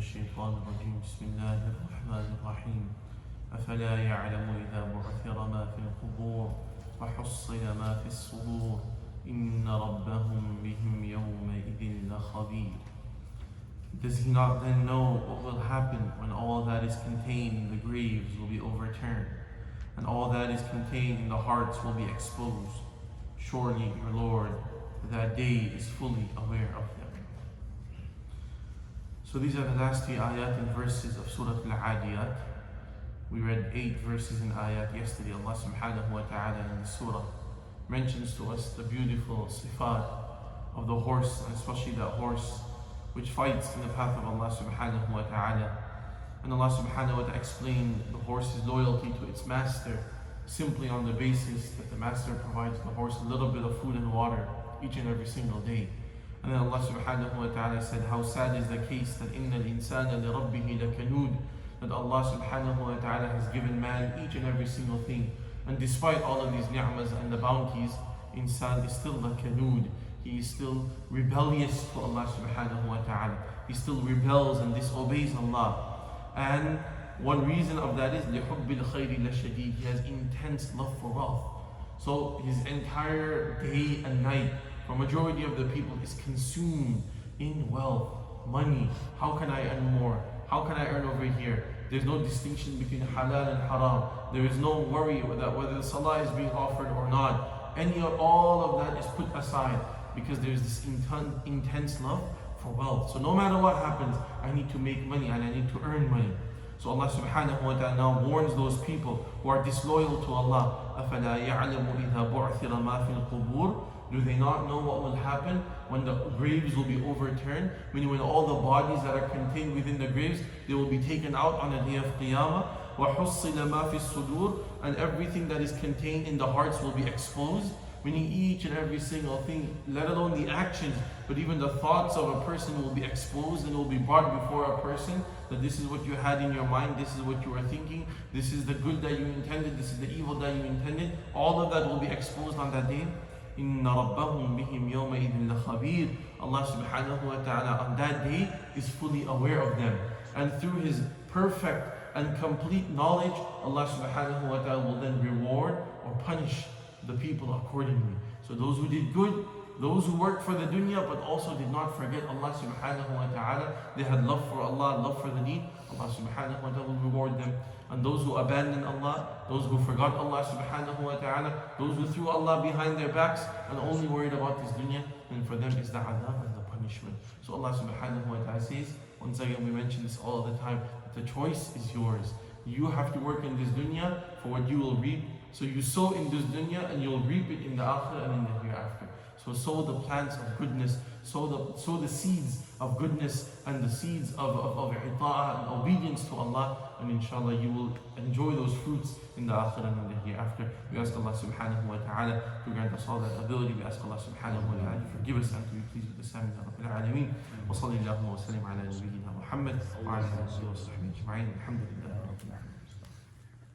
الشيطان الرجيم بسم الله الرحمن الرحيم أفلا يعلم إذا بعثر ما في القبور وحصل ما في الصدور إن ربهم بهم يومئذ لخبير. Does he not then know what will happen when all that is contained in the graves will be overturned and all that is contained in the hearts will be exposed? Surely your Lord that day is fully aware of them. So these are the last 3 ayat and verses of Surah al-Aadiyaat. We read 8 verses in ayat yesterday. Allah subhanahu wa ta'ala in the surah mentions to us the beautiful sifat of the horse, and especially that horse which fights in the path of Allah subhanahu wa ta'ala. And Allah subhanahu wa ta'ala explained the horse's loyalty to its master simply on the basis that the master provides the horse a little bit of food and water each and every single day. And then Allah subhanahu wa ta'ala said, how sad is the case that إِنَّ الْإِنسَانَ لِرَبِّهِ لَكَنُودٌ, that Allah subhanahu wa ta'ala has given man each and every single thing. And despite all of these ni'mas and the bounties, insan is still lakanud. He is still rebellious to Allah subhanahu wa ta'ala. He still rebels and disobeys Allah. And one reason of that is لِحُبِّ الْخَيْرِ لَشَدِيدٌ. He has intense love for wealth. So his entire day and night, for majority of the people, is consumed in wealth, money. How can I earn more? How can I earn over here? There's no distinction between halal and haram. There is no worry that whether the salah is being offered or not. All of that is put aside because there's this intense love for wealth. So no matter what happens, I need to make money and I need to earn money. So Allah subhanahu wa ta'ala now warns those people who are disloyal to Allah. أَفَلَا يَعْلَمُ إِذَا بُعْثِرَ مَا فِي الْقُبُورِ. Do they not know what will happen when the graves will be overturned? Meaning when all the bodies that are contained within the graves, they will be taken out on the day of Qiyamah. وَحُصِّلَ مَا فِي الصُّدُورِ. And everything that is contained in the hearts will be exposed. Meaning each and every single thing, let alone the actions, but even the thoughts of a person will be exposed and will be brought before a person, that this is what you had in your mind, this is what you were thinking, this is the good that you intended, this is the evil that you intended. All of that will be exposed on that day. إِنَّ رَبَّهُمْ بِهِمْ يَوْمَئِذٍ لَخَبِيرٌ. Allah subhanahu wa ta'ala on that day is fully aware of them. And through His perfect and complete knowledge, Allah subhanahu wa ta'ala will then reward or punish the people accordingly. So those who did good, those who worked for the dunya but also did not forget Allah subhanahu wa ta'ala, they had love for Allah, love for the deen, Allah subhanahu wa ta'ala will reward them. And those who abandoned Allah, those who forgot Allah subhanahu wa ta'ala, those who threw Allah behind their backs and only worried about this dunya, and for them is the adab and the punishment. So Allah subhanahu wa ta'ala says, once again we mention this all the time, that the choice is yours. You have to work in this dunya for what you will reap. So you sow in this dunya and you'll reap it in the akhirah and in the hereafter. So sow the plants of goodness, sow the seeds of goodness and the seeds of ita'ah and obedience to Allah, and inshallah you will enjoy those fruits in the akhirah and in the hereafter. We ask Allah subhanahu wa ta'ala to grant us all that ability. We ask Allah subhanahu wa ta'ala to forgive us and to be pleased with the Sami Ya Rabbil Alameen. Wa sallallahu wa sallam ala nabiyyina Muhammad wa ala alihi wa sahbihi ajma'in. Alhamdulillah.